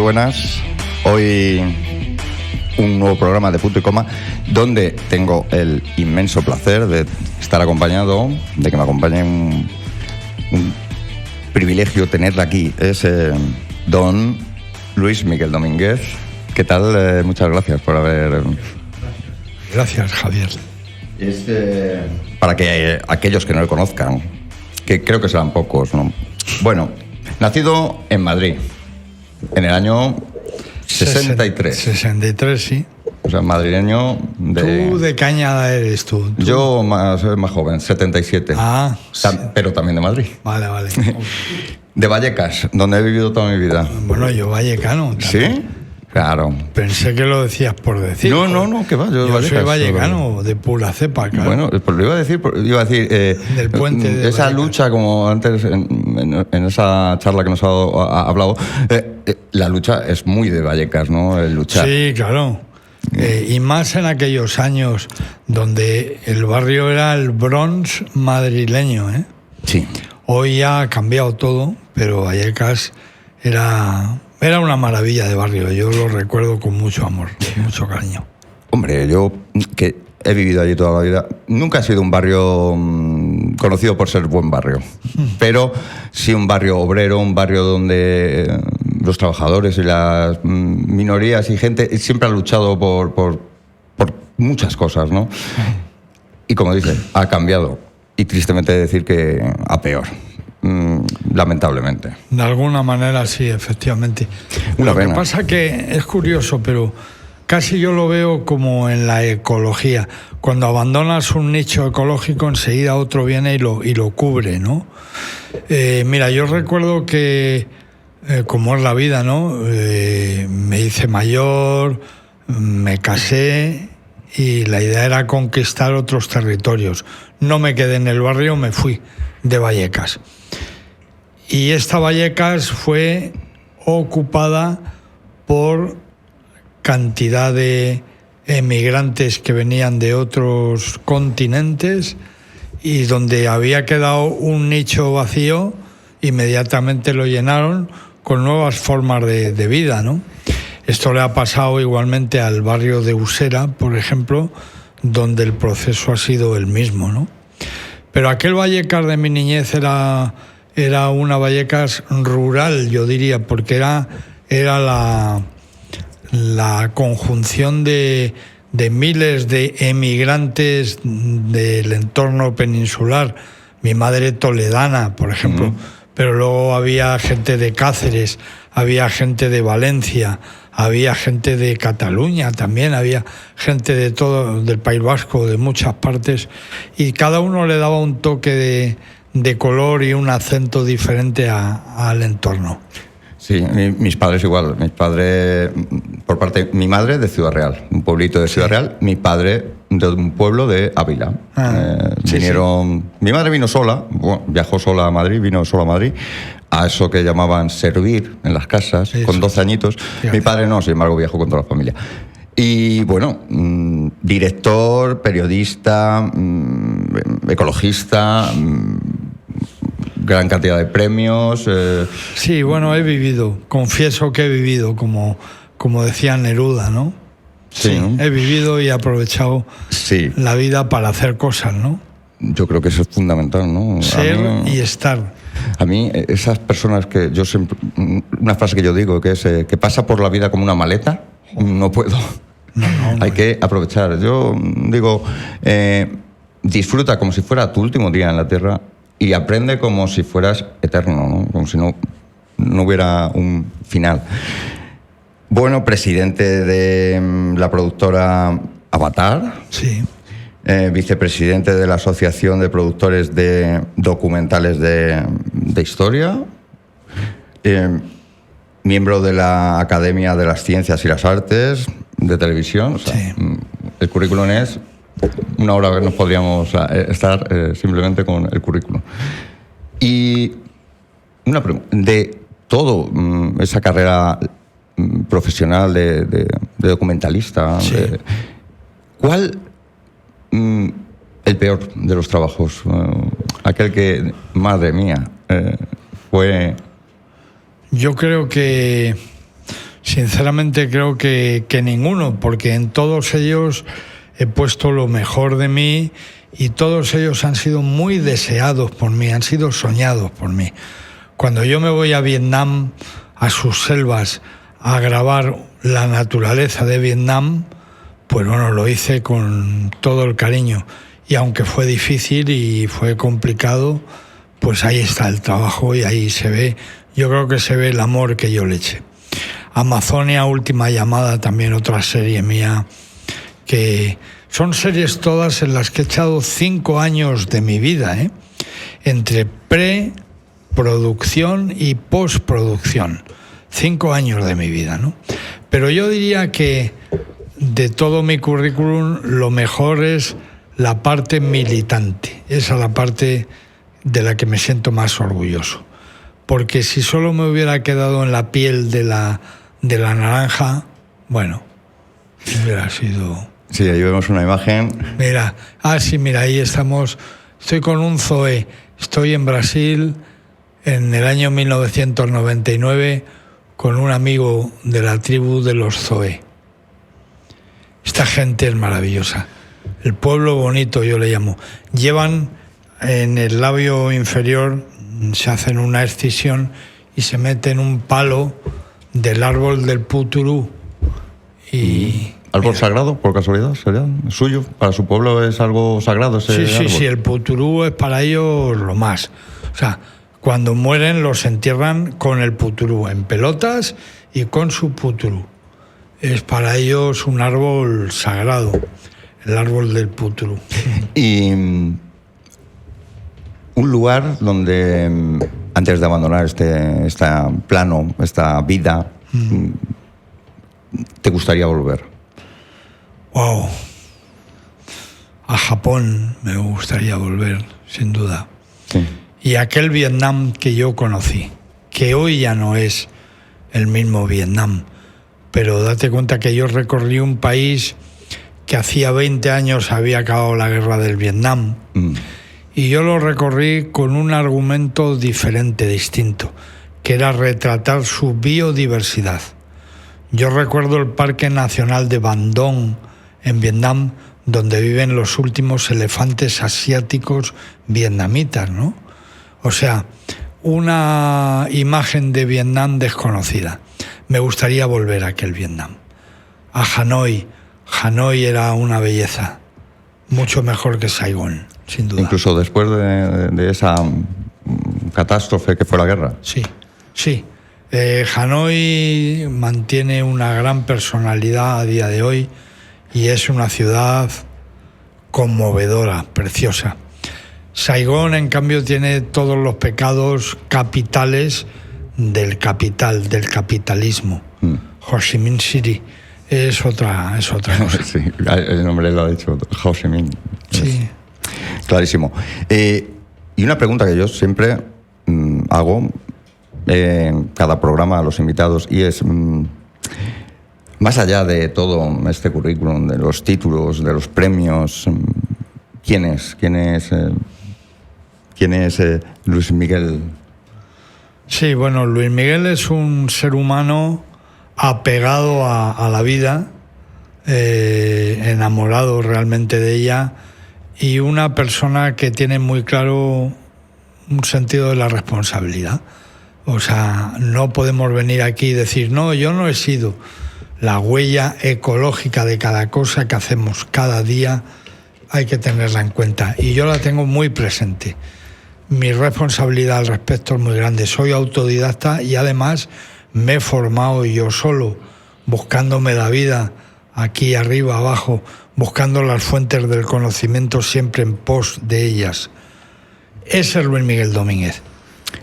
buenas. Hoy un nuevo programa de Punto y Coma, donde tengo el inmenso placer de estar acompañado, de que me acompañe un privilegio tenerla aquí. Es don Luis Miguel Domínguez. ¿Qué tal? Muchas gracias por haber... Gracias, Javier. Para que aquellos que no le conozcan, que creo que serán pocos, ¿no? Bueno, nacido en Madrid, en el año 63. 63, sí. O sea, madrileño de... ¿Tú de qué añada eres tú? Yo más joven, 77. Ah, sí. Pero también de Madrid. Vale. De Vallecas, donde he vivido toda mi vida. Bueno, yo vallecano. También. ¿Sí? Claro. Pensé que lo decías por decir. No, que va. Yo soy vallecano, de pura cepa, claro. Bueno, pues lo iba a decir del puente de esa Vallecas. lucha, como antes en esa charla que nos ha hablado, la lucha es muy de Vallecas, ¿no? El luchar. Sí, claro. Y más en aquellos años donde el barrio era el Bronx madrileño, ¿eh? Sí. Hoy ya ha cambiado todo, pero Vallecas era una maravilla de barrio. Yo lo recuerdo con mucho amor, mucho cariño. Hombre, yo que he vivido allí toda la vida, nunca ha sido un barrio conocido por ser buen barrio, pero sí un barrio obrero, un barrio donde los trabajadores y las minorías y gente siempre han luchado por muchas cosas, ¿no? Y como dice, ha cambiado, y tristemente decir que a peor. Lamentablemente. De alguna manera sí, efectivamente. Una lo pena. que pasa que es curioso, pero casi yo lo veo como en la ecología. Cuando abandonas un nicho ecológico, enseguida otro viene y lo cubre, ¿no? Mira, yo recuerdo que, como es la vida, ¿no? Me hice mayor, me casé y la idea era conquistar otros territorios. No me quedé en el barrio, me fui de Vallecas. Y esta Vallecas fue ocupada por cantidad de emigrantes que venían de otros continentes y donde había quedado un nicho vacío, inmediatamente lo llenaron con nuevas formas de vida, ¿no? Esto le ha pasado igualmente al barrio de Usera, por ejemplo, donde el proceso ha sido el mismo, ¿no? Pero aquel Vallecas de mi niñez era una Vallecas rural, yo diría, porque era la conjunción de miles de emigrantes del entorno peninsular. Mi madre toledana, por ejemplo, pero luego había gente de Cáceres, había gente de Valencia, había gente de Cataluña también, había gente de todo, del País Vasco, de muchas partes, y cada uno le daba un toque de color y un acento diferente al entorno. Sí, mis padres igual. Mis padres, por parte, mi madre de Ciudad Real, un pueblito de Ciudad Real, mi padre de un pueblo de Ávila. Vinieron. Sí. Mi madre vino sola, viajó sola a Madrid, vino sola a Madrid, a eso que llamaban servir en las casas, con 12 añitos. Fíjate. Mi padre no, sin embargo, viajó con toda la familia. Y bueno, director, periodista, ecologista, gran cantidad de premios. Sí, bueno, confieso que he vivido, como decía Neruda, ¿no? Sí, ¿no? He vivido y aprovechado la vida para hacer cosas, ¿no? Yo creo que eso es fundamental, ¿no? Ser y estar. A mí, esas personas que yo siempre... Una frase que yo digo, que es que pasa por la vida como una maleta, no puedo. No, hay que aprovechar. Yo digo, disfruta como si fuera tu último día en la Tierra y aprende como si fueras eterno, ¿no? Como si no hubiera un final. Bueno, presidente de la productora Avatar. Sí. Vicepresidente de la Asociación de Productores de Documentales de Historia. Miembro de la Academia de las Ciencias y las Artes de Televisión. O sea, sí. El currículum es una hora que nos podríamos estar simplemente con el currículum. Y una pregunta, de todo esa carrera profesional de documentalista, sí. ¿Cuál el peor de los trabajos? Aquel que, madre mía, fue... Yo creo que Sinceramente creo que ninguno, porque en todos ellos he puesto lo mejor de mí y todos ellos han sido muy deseados por mí, han sido soñados por mí. Cuando yo me voy a Vietnam, a sus selvas, a grabar la naturaleza de Vietnam, pues bueno, lo hice con todo el cariño. Y aunque fue difícil y fue complicado, pues ahí está el trabajo y ahí se ve, yo creo que se ve el amor que yo le eché. Amazonia, Última Llamada, también otra serie mía, que son series todas en las que he echado 5 años de mi vida, entre preproducción y postproducción. 5 años de mi vida, ¿no? Pero yo diría que de todo mi currículum lo mejor es la parte militante. Esa es la parte de la que me siento más orgulloso. Porque si solo me hubiera quedado en la piel de la naranja, bueno, hubiera sido... Sí, ahí vemos una imagen. Mira, sí, mira, ahí estamos. Estoy con un zoé. Estoy en Brasil en el año 1999 con un amigo de la tribu de los zoé. Esta gente es maravillosa. El pueblo bonito, yo le llamo. Llevan en el labio inferior, se hacen una excisión y se meten un palo del árbol del puturú. Y... ¿Árbol sagrado, por casualidad? ¿Sería suyo? ¿Para su pueblo es algo sagrado ese árbol? Sí, el puturú es para ellos lo más. O sea, cuando mueren los entierran con el puturú, en pelotas y con su puturú. Es para ellos un árbol sagrado, el árbol del puturú. Y un lugar donde, antes de abandonar este plano, esta vida, ¿te gustaría volver? Wow. A Japón me gustaría volver, sin duda. Sí. Y aquel Vietnam que yo conocí, que hoy ya no es el mismo Vietnam, pero date cuenta que yo recorrí un país que hacía 20 años había acabado la guerra del Vietnam. Y yo lo recorrí con un argumento diferente, distinto, que era retratar su biodiversidad. Yo recuerdo el Parque Nacional de Van Dong, en Vietnam, donde viven los últimos elefantes asiáticos vietnamitas, ¿no? O sea, una imagen de Vietnam desconocida. Me gustaría volver a aquel Vietnam. A Hanoi. Hanoi era una belleza, mucho mejor que Saigón, sin duda. Incluso después de esa catástrofe que fue la guerra. Sí. Hanoi mantiene una gran personalidad a día de hoy y es una ciudad conmovedora, preciosa. Saigón, en cambio, tiene todos los pecados capitales del capitalismo. Ho Chi Minh City es otra cosa. Sí, el nombre lo ha dicho, Ho Chi Minh. Sí. Clarísimo. Y una pregunta que yo siempre hago en cada programa a los invitados, y es, más allá de todo este currículum, de los títulos, de los premios, ¿quién es Luis Miguel? Sí, bueno, Luis Miguel es un ser humano apegado a la vida, enamorado realmente de ella, y una persona que tiene muy claro un sentido de la responsabilidad. O sea, no podemos venir aquí y decir, no, yo no he sido. La huella ecológica de cada cosa que hacemos cada día hay que tenerla en cuenta, y yo la tengo muy presente. Mi responsabilidad al respecto es muy grande. Soy autodidacta y además me he formado yo solo, buscándome la vida aquí arriba, abajo, buscando las fuentes del conocimiento siempre en pos de ellas. Ese es Luis Miguel Domínguez,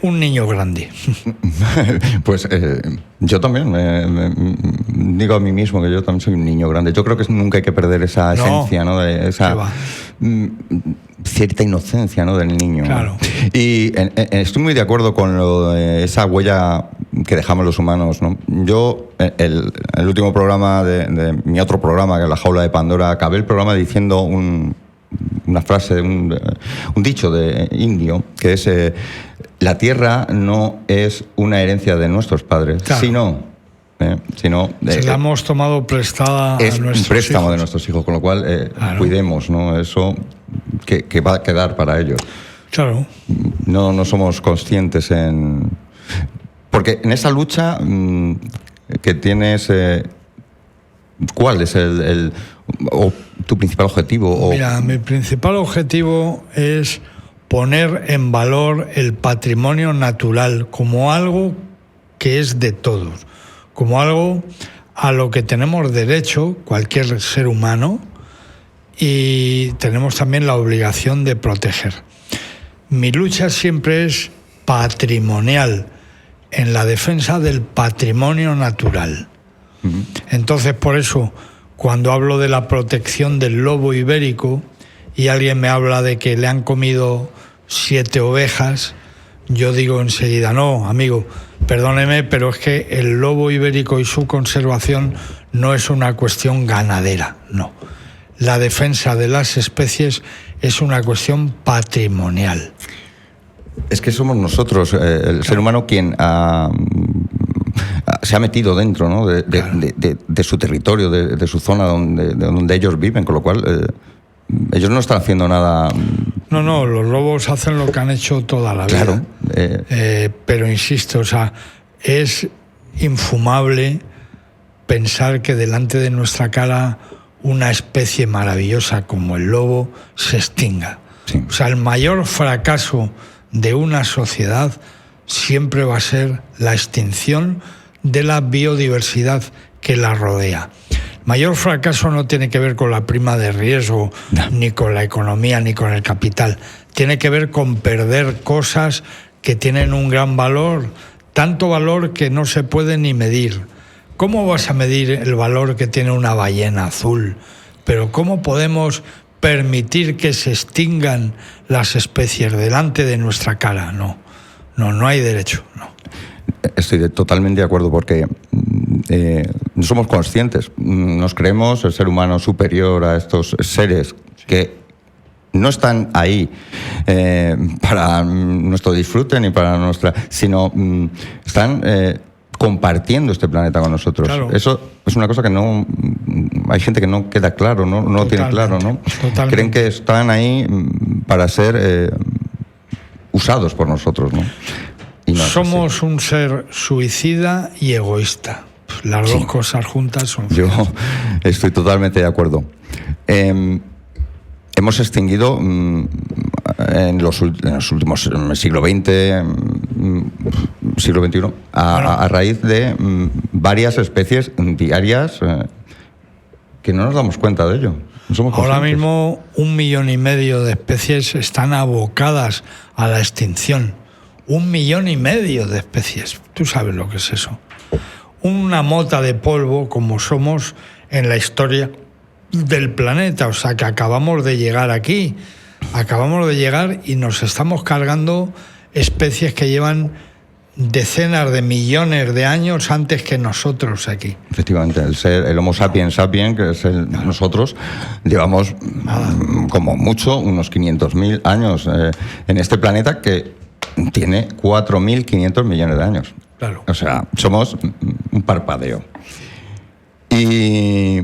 un niño grande. Pues yo también me digo a mí mismo que yo también soy un niño grande. Yo creo que nunca hay que perder esa esencia, ¿no? De esa cierta inocencia, ¿no?, del niño. Claro. Y estoy muy de acuerdo con esa huella que dejamos los humanos, ¿no? Yo, el último programa de mi otro programa, que es La Jaula de Pandora, acabé el programa diciendo una frase, un dicho de indio, que es: la tierra no es una herencia de nuestros padres, claro, sino sino... Se la hemos tomado prestada a nuestros hijos. Es un préstamo de nuestros hijos, con lo cual claro. Cuidemos, ¿no? Eso que va a quedar para ellos. Claro. No somos conscientes en... Porque en esa lucha que tienes... ¿Cuál es o tu principal objetivo? Mira, mi principal objetivo es poner en valor el patrimonio natural como algo que es de todos, como algo a lo que tenemos derecho cualquier ser humano y tenemos también la obligación de proteger. Mi lucha siempre es patrimonial, en la defensa del patrimonio natural. Entonces, por eso, cuando hablo de la protección del lobo ibérico y alguien me habla de que le han comido 7 ovejas, yo digo enseguida, no, amigo, perdóneme, pero es que el lobo ibérico y su conservación no es una cuestión ganadera, no. La defensa de las especies es una cuestión patrimonial. Es que somos nosotros, el ser humano, quien se ha metido dentro, ¿no? de su territorio, de su zona donde ellos viven, con lo cual ellos no están haciendo nada. No, los lobos hacen lo que han hecho toda la vida. Claro. Pero insisto, o sea, es infumable pensar que delante de nuestra cara una especie maravillosa como el lobo se extinga. Sí. O sea, el mayor fracaso de una sociedad siempre va a ser la extinción de la biodiversidad que la rodea. Mayor fracaso no tiene que ver con la prima de riesgo, ni con la economía, ni con el capital. Tiene que ver con perder cosas que tienen un gran valor, tanto valor que no se puede ni medir. ¿Cómo vas a medir el valor que tiene una ballena azul? Pero ¿cómo podemos permitir que se extingan las especies delante de nuestra cara? No hay derecho, no. Estoy totalmente de acuerdo porque no somos conscientes, nos creemos el ser humano superior a estos seres que no están ahí para nuestro disfrute ni para nuestra, sino están compartiendo este planeta con nosotros. Claro. Eso es una cosa que no hay gente que no queda claro, no lo tiene claro, ¿no? Totalmente. Creen que están ahí para ser usados por nosotros, ¿no? Somos un ser suicida y egoísta. Las dos cosas juntas son... Yo estoy totalmente de acuerdo. Hemos extinguido en los últimos siglo XX, siglo XXI, a raíz de varias especies diarias que no nos damos cuenta de ello. No somos conscientes. Ahora mismo 1,5 millones de especies están abocadas a la extinción. 1,5 millones de especies. Tú sabes lo que es eso. Una mota de polvo como somos en la historia del planeta. O sea, que acabamos de llegar aquí. Acabamos de llegar y nos estamos cargando especies que llevan decenas de millones de años antes que nosotros aquí. Efectivamente, el Homo sapiens sapiens, que es nosotros, llevamos como mucho unos 500.000 años en este planeta que tiene 4.500 millones de años. Claro. O sea, somos un parpadeo. Y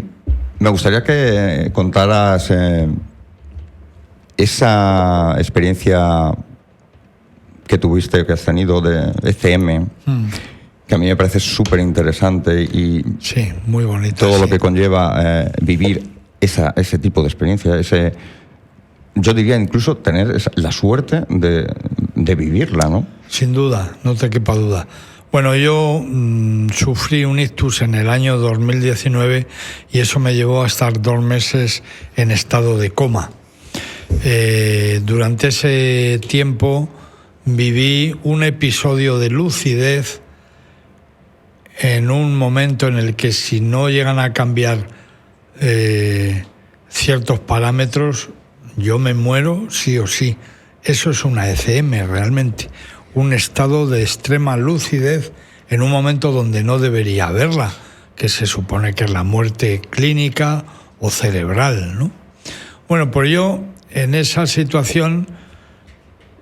me gustaría que contaras esa experiencia que tuviste, que has tenido de ECM, que a mí me parece súper interesante y sí, muy bonito. Todo lo que conlleva vivir ese tipo de experiencia, yo diría incluso tener la suerte de vivirla, ¿no? Sin duda, no te quepa duda. Bueno, yo sufrí un ictus en el año 2019 y eso me llevó a estar 2 meses en estado de coma. Durante ese tiempo viví un episodio de lucidez en un momento en el que si no llegan a cambiar ciertos parámetros, yo me muero sí o sí. Eso es una ECM realmente, un estado de extrema lucidez en un momento donde no debería haberla, que se supone que es la muerte clínica o cerebral, ¿no? Bueno, pues yo en esa situación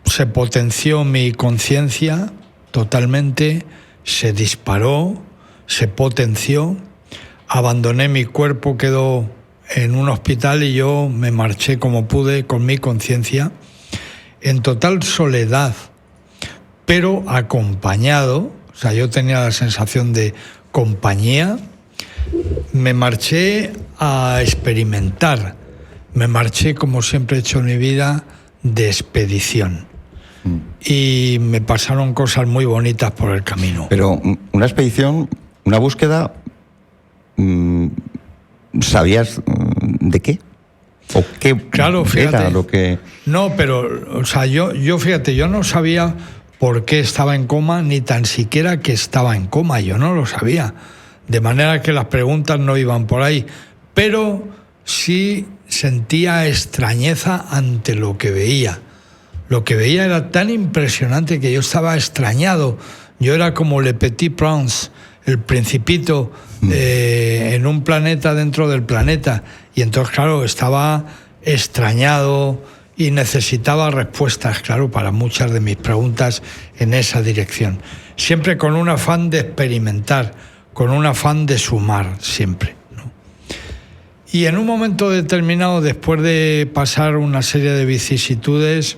se potenció mi conciencia totalmente, se disparó, se potenció, abandoné mi cuerpo, quedó en un hospital y yo me marché como pude con mi conciencia, en total soledad, pero acompañado, o sea, yo tenía la sensación de compañía. Me marché a experimentar, me marché, como siempre he hecho en mi vida, de expedición. Y me pasaron cosas muy bonitas por el camino. Pero una expedición, una búsqueda, ¿sabías de qué? ¿O qué claro, fíjate, era lo que...? No, pero, o sea, yo fíjate, yo no sabía por qué estaba en coma, ni tan siquiera que estaba en coma, yo no lo sabía. De manera que las preguntas no iban por ahí. Pero sí sentía extrañeza ante lo que veía. Lo que veía era tan impresionante que yo estaba extrañado. Yo era como Le Petit Prince, el principito, en un planeta dentro del planeta. Y entonces, claro, estaba extrañado y necesitaba respuestas, claro, para muchas de mis preguntas en esa dirección. Siempre con un afán de experimentar, con un afán de sumar, siempre, ¿no? Y en un momento determinado, después de pasar una serie de vicisitudes,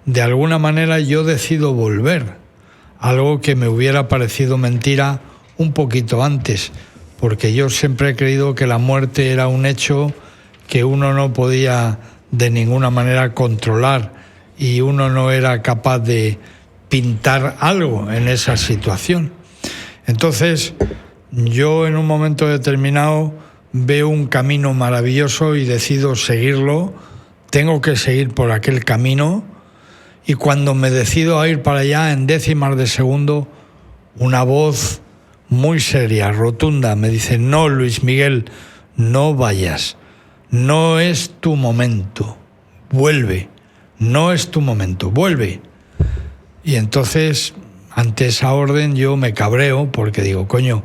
de alguna manera yo decido volver, algo que me hubiera parecido mentira un poquito antes, porque yo siempre he creído que la muerte era un hecho que uno no podía de ninguna manera controlar y uno no era capaz de pintar algo en esa situación. Entonces, yo en un momento determinado veo un camino maravilloso y decido seguirlo, tengo que seguir por aquel camino, y cuando me decido a ir para allá, en décimas de segundo, una voz muy seria, rotunda, me dice: no, Luis Miguel, no vayas, no es tu momento, vuelve, no es tu momento, vuelve. Y entonces, ante esa orden, yo me cabreo porque digo, coño,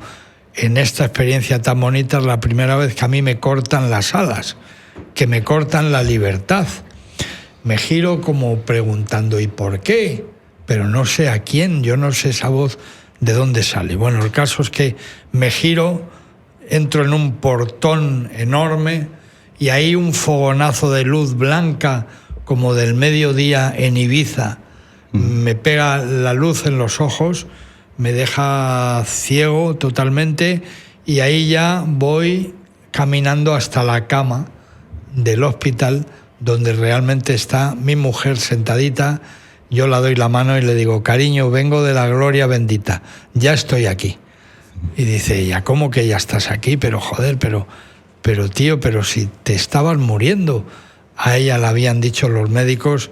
en esta experiencia tan bonita es la primera vez que a mí me cortan las alas, que me cortan la libertad. Me giro como preguntando, ¿y por qué? Pero no sé a quién, yo no sé esa voz de dónde sale. Bueno, el caso es que me giro, entro en un portón enorme y ahí un fogonazo de luz blanca como del mediodía en Ibiza me pega la luz en los ojos, me deja ciego totalmente, y ahí ya voy caminando hasta la cama del hospital donde realmente está mi mujer sentadita. Yo la doy la mano y le digo: cariño, vengo de la gloria bendita, ya estoy aquí. Y dice ella: ¿cómo que ya estás aquí? Pero joder, pero tío, pero si te estabas muriendo. A ella le habían dicho los médicos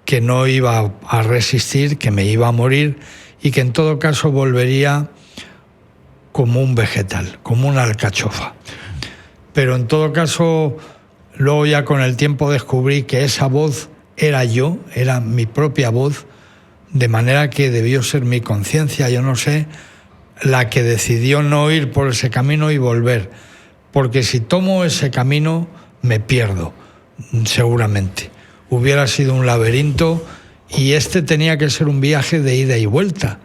que no iba a resistir, que me iba a morir y que en todo caso volvería como un vegetal, como una alcachofa. Pero en todo caso, luego ya con el tiempo descubrí que esa voz era yo, era mi propia voz, de manera que debió ser mi conciencia, yo no sé, la que decidió no ir por ese camino y volver. Porque si tomo ese camino, me pierdo, seguramente. Hubiera sido un laberinto y este tenía que ser un viaje de ida y vuelta.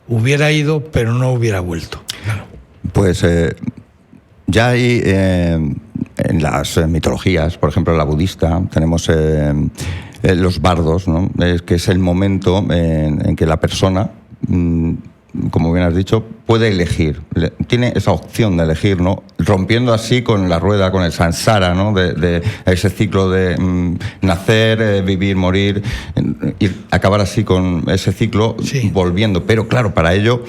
Hubiera ido, pero no hubiera vuelto. Claro. Pues ya hay en las mitologías, por ejemplo la budista, tenemos los bardos, ¿no? Que es el momento en que la persona, como bien has dicho, puede elegir, tiene esa opción de elegir, ¿no? Rompiendo así con la rueda, con el samsara, ¿no? De ese ciclo de nacer, vivir, morir, y acabar así con ese ciclo, sí, volviendo. Pero claro, para ello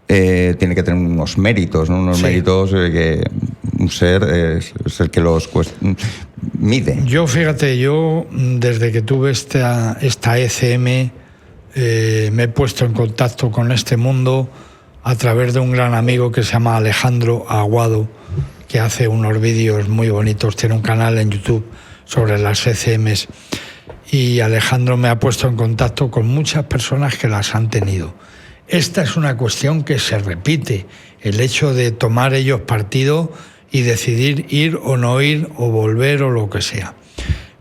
tiene que tener unos méritos, ¿no? Unos méritos que un ser es el que los mide. Yo, fíjate, desde que tuve esta ECM, me he puesto en contacto con este mundo a través de un gran amigo que se llama Alejandro Aguado, que hace unos vídeos muy bonitos, tiene un canal en YouTube sobre las ECMs, y Alejandro me ha puesto en contacto con muchas personas que las han tenido. Esta es una cuestión que se repite, el hecho de tomar ellos partido y decidir ir o no ir, o volver o lo que sea.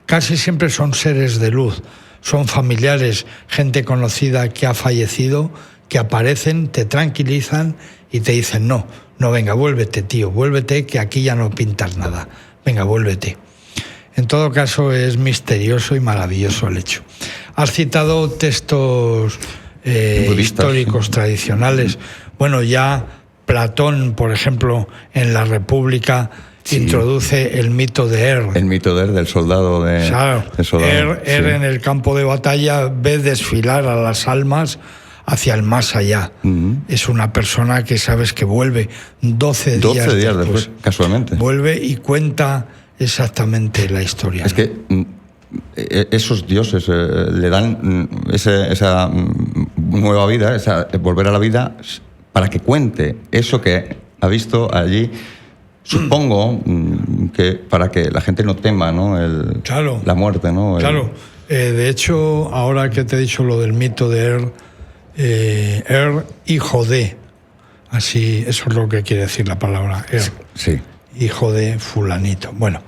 Casi siempre son seres de luz, son familiares, gente conocida que ha fallecido, que aparecen, te tranquilizan y te dicen, no, venga, vuélvete, tío, vuélvete, que aquí ya no pintas nada. Venga, vuélvete. En todo caso, es misterioso y maravilloso el hecho. Has citado textos históricos tradicionales. Bueno, ya Platón, por ejemplo, en La República, introduce el mito de Er. El mito de Er, del soldado de... Claro, Er en el campo de batalla ve desfilar a las almas hacia el más allá. Es una persona que sabes que vuelve 12 días después, casualmente. Vuelve y cuenta exactamente la historia. Es que esos dioses le dan esa nueva vida, volver a la vida, para que cuente eso que ha visto allí. Supongo que para que la gente no tema, ¿no? La muerte, ¿no? Claro. De hecho, ahora que te he dicho lo del mito de Er, hijo de, así, eso es lo que quiere decir la palabra Er. Sí. Hijo de fulanito. Bueno,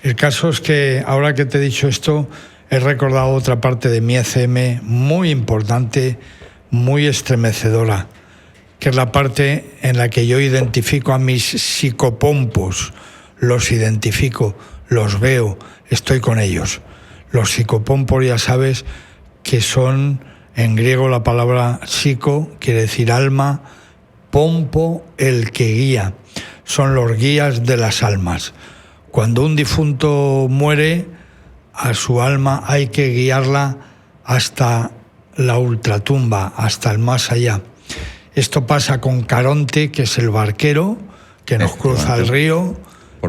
el caso es que ahora que te he dicho esto, he recordado otra parte de mi ECM muy importante, muy estremecedora, que es la parte en la que yo identifico a mis psicopompos, los identifico, los veo, estoy con ellos. Los psicopompos, ya sabes, que son, en griego la palabra psico quiere decir alma, pompo, el que guía. Son los guías de las almas. Cuando un difunto muere, a su alma hay que guiarla hasta la ultratumba, hasta el más allá. Esto pasa con Caronte, que es el barquero que nos cruza el río.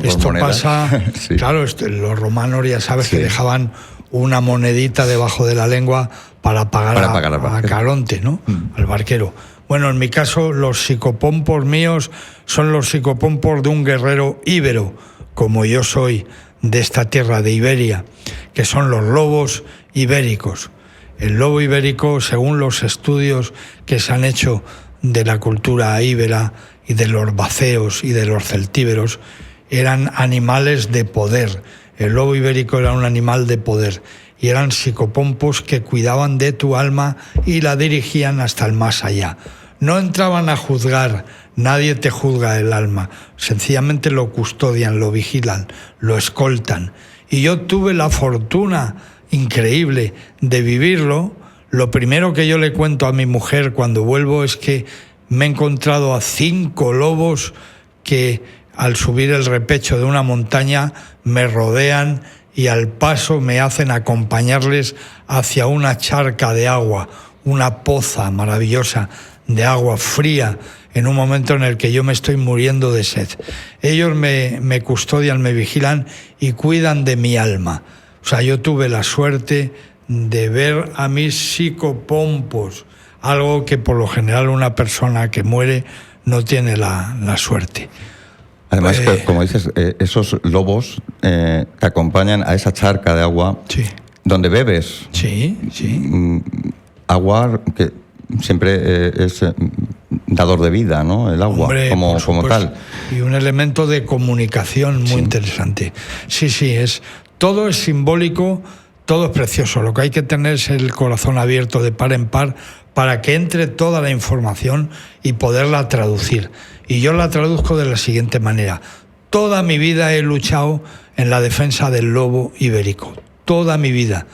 Esto pasa, sí. Claro, los romanos ya sabes que dejaban una monedita debajo de la lengua para pagar a Caronte, ¿no? Al barquero. Bueno, en mi caso, los psicopompos míos son los psicopompos de un guerrero íbero, como yo soy, de esta tierra de Iberia, que son los lobos ibéricos. El lobo ibérico, según los estudios que se han hecho de la cultura íbera y de los baceos y de los celtíberos, eran animales de poder. El lobo ibérico era un animal de poder y eran psicopompos que cuidaban de tu alma y la dirigían hasta el más allá. No entraban a juzgar, nadie te juzga el alma, sencillamente lo custodian, lo vigilan, lo escoltan. Y yo tuve la fortuna increíble de vivirlo. Lo primero que yo le cuento a mi mujer cuando vuelvo es que me he encontrado a 5 lobos que al subir el repecho de una montaña me rodean y al paso me hacen acompañarles hacia una charca de agua, una poza maravillosa de agua fría, en un momento en el que yo me estoy muriendo de sed. Ellos me custodian, me vigilan y cuidan de mi alma. O sea, yo tuve la suerte de ver a mis psicopompos, algo que por lo general una persona que muere no tiene la suerte. Además, como dices, esos lobos te acompañan a esa charca de agua, sí, donde bebes. Sí. Agua que siempre es dador de vida, ¿no? El agua, hombre, como tal. Y un elemento de comunicación muy interesante. Sí, todo es simbólico, todo es precioso. Lo que hay que tener es el corazón abierto de par en par para que entre toda la información y poderla traducir. Y yo la traduzco de la siguiente manera. Toda mi vida he luchado en la defensa del lobo ibérico. Toda mi vida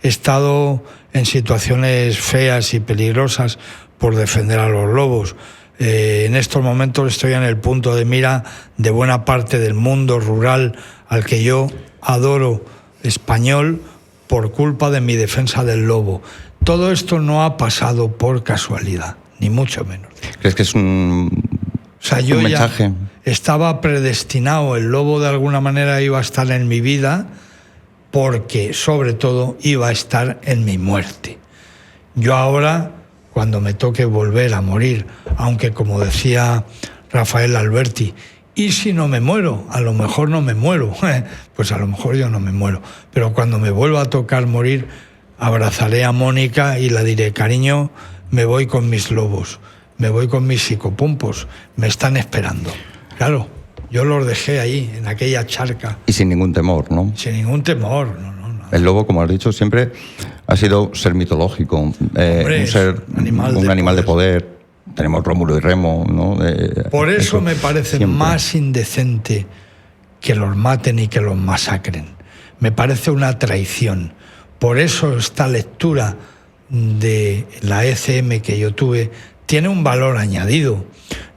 he estado en situaciones feas y peligrosas por defender a los lobos. En estos momentos estoy en el punto de mira de buena parte del mundo rural al que yo adoro, español, por culpa de mi defensa del lobo. Todo esto no ha pasado por casualidad, ni mucho menos. ¿Crees que es un mensaje? Ya estaba predestinado, el lobo de alguna manera iba a estar en mi vida, porque sobre todo iba a estar en mi muerte. Yo ahora, cuando me toque volver a morir, aunque como decía Rafael Alberti, ¿y si no me muero? A lo mejor no me muero. Pues a lo mejor yo no me muero. Pero cuando me vuelva a tocar morir, abrazaré a Mónica y la diré, cariño, me voy con mis lobos, me voy con mis psicopompos, me están esperando. Claro, yo los dejé ahí, en aquella charca. Y sin ningún temor, ¿no? Sin ningún temor, no. El lobo, como has dicho, siempre ha sido ser mitológico, hombre, un animal de poder. tenemos Rómulo y Remo, ¿no? Por eso me parece siempre más indecente que los maten y que los masacren. Me parece una traición. Por eso esta lectura de la ECM que yo tuve tiene un valor añadido.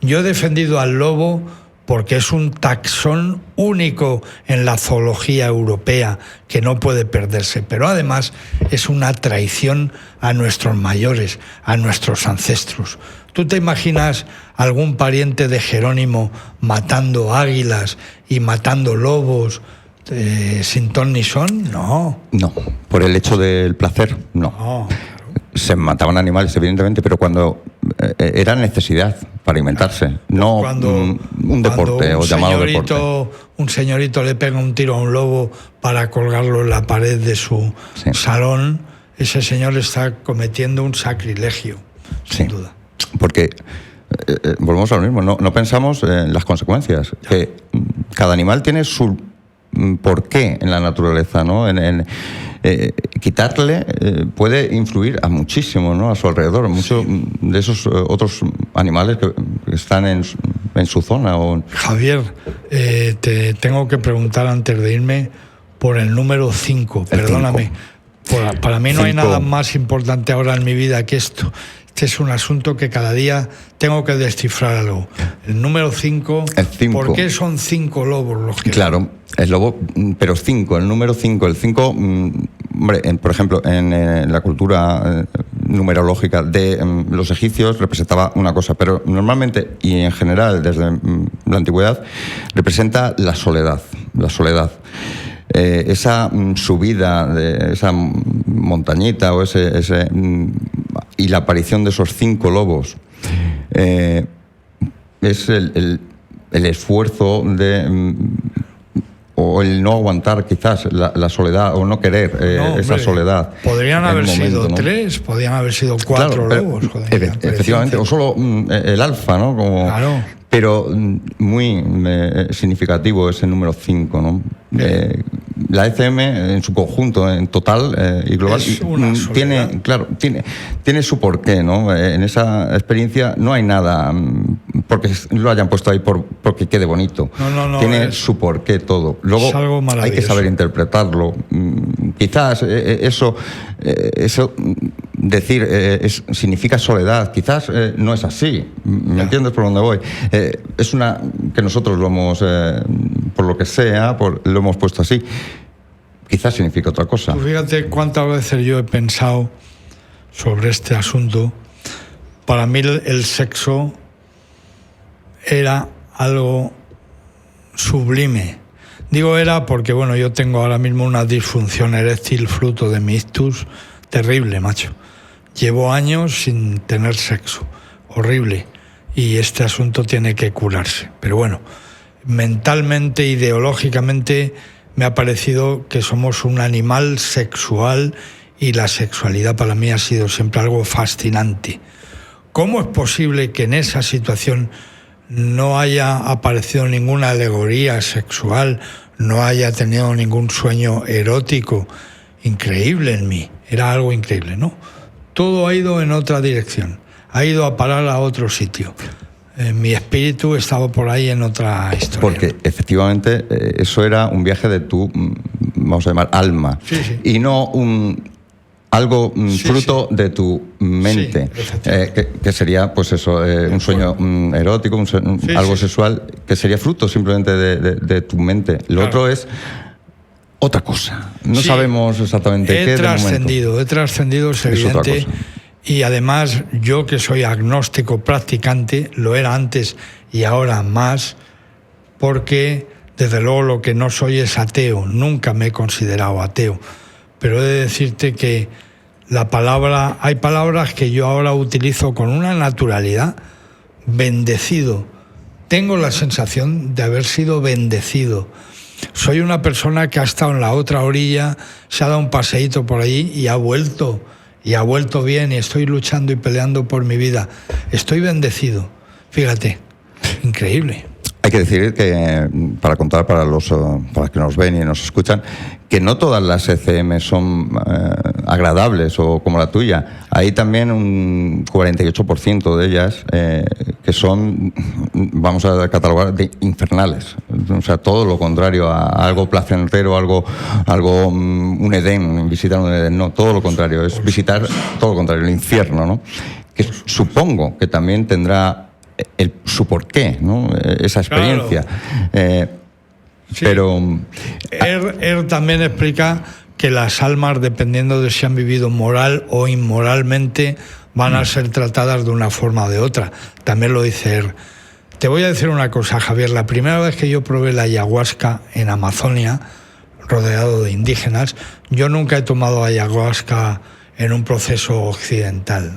Yo he defendido al lobo porque es un taxón único en la zoología europea que no puede perderse, pero además es una traición a nuestros mayores, a nuestros ancestros. ¿Tú te imaginas algún pariente de Jerónimo matando águilas y matando lobos sin ton ni son? No. No, por el hecho del placer, no. Se mataban animales, evidentemente, pero cuando era necesidad para alimentarse, no un deporte o llamado deporte. Un señorito le pega un tiro a un lobo para colgarlo en la pared de su salón, ese señor está cometiendo un sacrilegio, sin duda. Porque volvemos a lo mismo, no pensamos en las consecuencias, que cada animal tiene su porqué en la naturaleza, ¿no? Quitarle puede influir a muchísimo, ¿no? A su alrededor, muchos de esos otros animales que están en su zona. Javier, te tengo que preguntar antes de irme por el número 5, perdóname. Para mí no hay nada más importante ahora en mi vida que esto. Este es un asunto que cada día tengo que descifrar algo. El número 5, ¿por qué son 5 lobos los que... Claro, el lobo, pero 5, el número 5. El 5, hombre, por ejemplo, en la cultura numerológica de los egipcios representaba una cosa, pero normalmente y en general desde la antigüedad representa la soledad. La soledad. Esa subida de esa montañita o ese y la aparición de esos 5 lobos es el esfuerzo de o el no aguantar quizás la soledad o no querer esa soledad. Podrían haber sido 3, podrían haber sido 4 lobos. Efectivamente, o solo el alfa, ¿no? Claro. Pero muy significativo ese número 5, ¿no? La ECM en su conjunto, en total y global, tiene su porqué, ¿no? En esa experiencia no hay nada porque lo hayan puesto ahí porque quede bonito. No, tiene su porqué todo. Luego hay que saber interpretarlo. Quizás eso decir significa soledad, quizás no es así. ¿Me entiendes por dónde voy? Es una que nosotros lo hemos, por lo que sea, lo hemos puesto así. Quizás significa otra cosa. Pues fíjate cuántas veces yo he pensado sobre este asunto. Para mí el sexo era algo sublime. Digo era porque, bueno, yo tengo ahora mismo una disfunción eréctil fruto de mi ictus terrible, macho. Llevo años sin tener sexo. Horrible. Y este asunto tiene que curarse. Pero bueno, mentalmente, ideológicamente, me ha parecido que somos un animal sexual y la sexualidad para mí ha sido siempre algo fascinante. ¿Cómo es posible que en esa situación no haya aparecido ninguna alegoría sexual, no haya tenido ningún sueño erótico? Increíble en mí, era algo increíble, ¿no? Todo ha ido en otra dirección, ha ido a parar a otro sitio. Mi espíritu estaba por ahí en otra historia. Porque efectivamente eso era un viaje de tu, vamos a llamar, alma. Sí. Y no algo fruto de tu mente. Que sería, pues eso, un sueño erótico, algo sexual, que sería fruto simplemente de tu mente. Lo otro es otra cosa. No sabemos exactamente qué. He trascendido, es evidente. Y además, yo que soy agnóstico practicante, lo era antes y ahora más, porque desde luego lo que no soy es ateo, nunca me he considerado ateo. Pero he de decirte que hay palabras que yo ahora utilizo con una naturalidad. Bendecido. Tengo la sensación de haber sido bendecido. Soy una persona que ha estado en la otra orilla, se ha dado un paseíto por allí y ha vuelto bien, y estoy luchando y peleando por mi vida. Estoy bendecido, fíjate, increíble. Hay que decir que, para contar para que nos ven y nos escuchan, que no todas las ECM son agradables o como la tuya. Hay también un 48% de ellas que son, vamos a catalogar, de infernales. O sea, todo lo contrario a algo placentero, algo un Edén, visitar un Edén. No, todo lo contrario, es visitar todo lo contrario, el infierno, ¿no? Que supongo que también tendrá su porqué, ¿no? Esa experiencia. Claro. Sí. Pero él también explica que las almas, dependiendo de si han vivido moral o inmoralmente, van a ser tratadas de una forma o de otra. También lo dice él. Te voy a decir una cosa, Javier. La primera vez que yo probé la ayahuasca en Amazonia, rodeado de indígenas, yo nunca he tomado ayahuasca en un proceso occidental.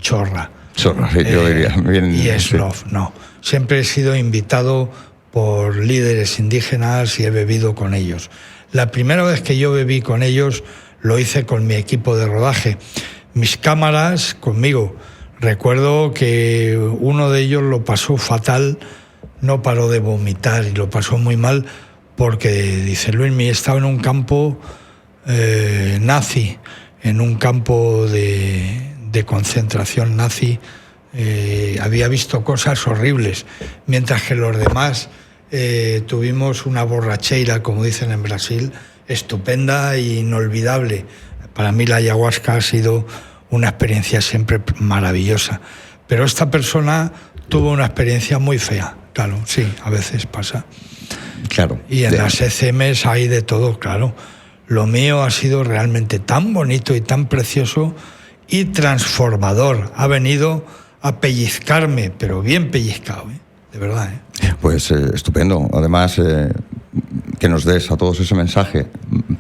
Chorra, sí, yo diría. Bien, y Slof, sí. No. Siempre he sido invitado por líderes indígenas y he bebido con ellos. La primera vez que yo bebí con ellos lo hice con mi equipo de rodaje. Mis cámaras conmigo. Recuerdo que uno de ellos lo pasó fatal, no paró de vomitar y lo pasó muy mal porque, dice Luismi, estaba en un campo nazi, en un campo de concentración nazi. Había visto cosas horribles, mientras que los demás tuvimos una borrachera, como dicen en Brasil, estupenda e inolvidable. Para mí la ayahuasca ha sido una experiencia siempre maravillosa, pero esta persona tuvo una experiencia muy fea. Claro, sí, a veces pasa. Claro. Y en las ECMs hay de todo, claro. Lo mío ha sido realmente tan bonito y tan precioso y transformador. Ha venido a pellizcarme, pero bien pellizcado, de verdad. Pues estupendo. Además, que nos des a todos ese mensaje.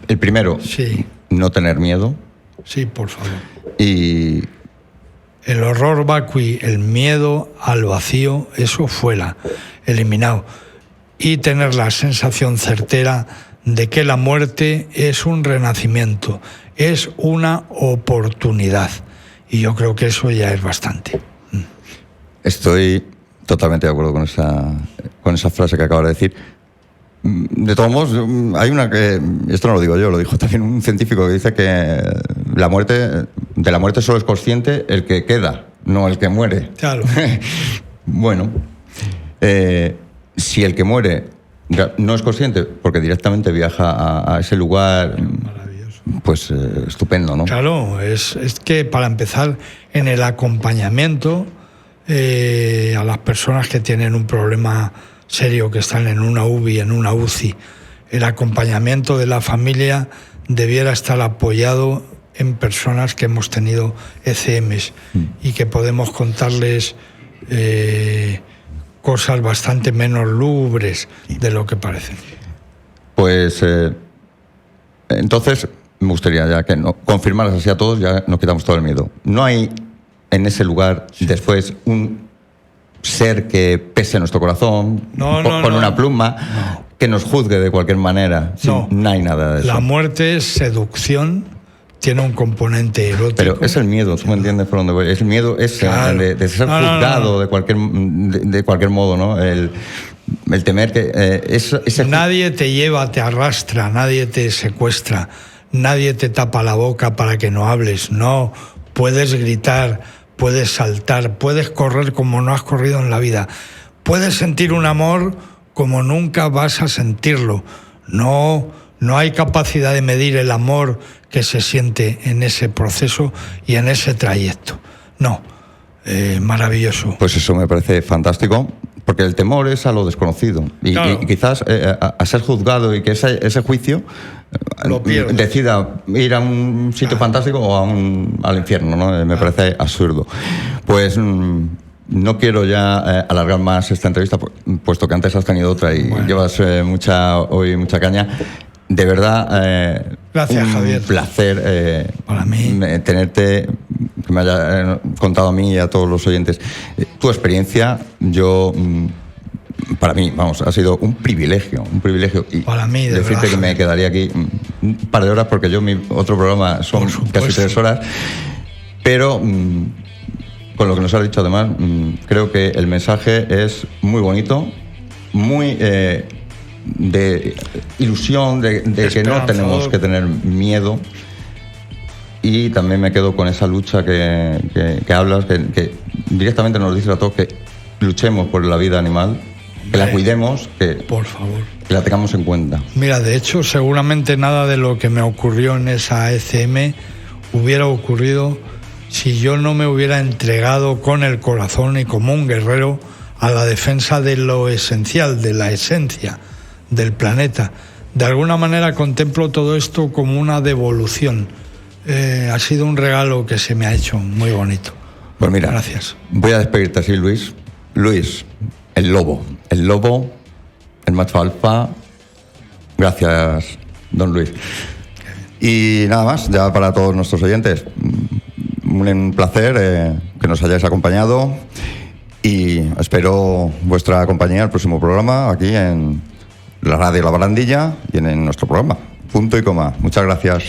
El primero, sí. No tener miedo. Sí, por favor. Y el horror vacui, el miedo al vacío, eso fuera, eliminado. Y tener la sensación certera de que la muerte es un renacimiento, es una oportunidad. Y yo creo que eso ya es bastante. Estoy totalmente de acuerdo con esa frase que acabas de decir. De todos modos, hay una que, esto no lo digo yo, lo dijo también un científico que dice que de la muerte solo es consciente el que queda, no el que muere. Claro. Bueno, si el que muere no es consciente, porque directamente viaja a ese lugar, pues estupendo, ¿no? Claro, es que para empezar, en el acompañamiento a las personas que tienen un problema serio, que están en una UBI, en una UCI, el acompañamiento de la familia debiera estar apoyado en personas que hemos tenido ECMs y que podemos contarles cosas bastante menos lúgubres de lo que parecen. Pues entonces me gustaría ya que confirmaras así a todos, ya nos quitamos todo el miedo. No hay en ese lugar después un ser que pese nuestro corazón con una pluma, que nos juzgue de cualquier manera. No hay nada de eso. La muerte es seducción, tiene un componente erótico. Pero es el miedo, tú me entiendes por dónde voy. Es el miedo ese, claro, de ser juzgado de cualquier modo, ¿no? El temer que nadie te lleva, te arrastra, nadie te secuestra, nadie te tapa la boca para que no hables. No, puedes gritar, puedes saltar, puedes correr como no has corrido en la vida, puedes sentir un amor como nunca vas a sentirlo. No hay capacidad de medir el amor que se siente en ese proceso y en ese trayecto. Maravilloso. Pues eso me parece fantástico, porque el temor es a lo desconocido y, claro, y quizás a ser juzgado y que ese juicio decida ir a un sitio fantástico o al infierno, ¿no? Me parece absurdo. Pues no quiero ya alargar más esta entrevista, puesto que antes has tenido otra y llevas hoy mucha caña. De verdad, gracias, Javier. Un placer para mí tenerte, que me haya contado a mí y a todos los oyentes tu experiencia. Para mí, ha sido un privilegio. Y para mí, de decirte verdad, que me quedaría aquí un par de horas, porque mi otro programa son casi 3 horas. Pero con lo que nos has dicho, además, creo que el mensaje es muy bonito muy de ilusión, de que no tenemos que tener miedo. Y también me quedo con esa lucha que hablas, que directamente nos dice a todos que luchemos por la vida animal, que la cuidemos, por favor, que la tengamos en cuenta. Mira, de hecho, seguramente nada de lo que me ocurrió en esa ECM hubiera ocurrido si yo no me hubiera entregado con el corazón y como un guerrero a la defensa de lo esencial, de la esencia del planeta. De alguna manera contemplo todo esto como una devolución. Ha sido un regalo que se me ha hecho muy bonito. Pues mira, gracias. Voy a despedirte así, Luis. Luis, el lobo, el macho alfa. Gracias, don Luis. Y nada más, ya para todos nuestros oyentes, un placer que nos hayáis acompañado y espero vuestra compañía en el próximo programa aquí en la Radio La Barandilla y en nuestro programa. Punto y coma. Muchas gracias.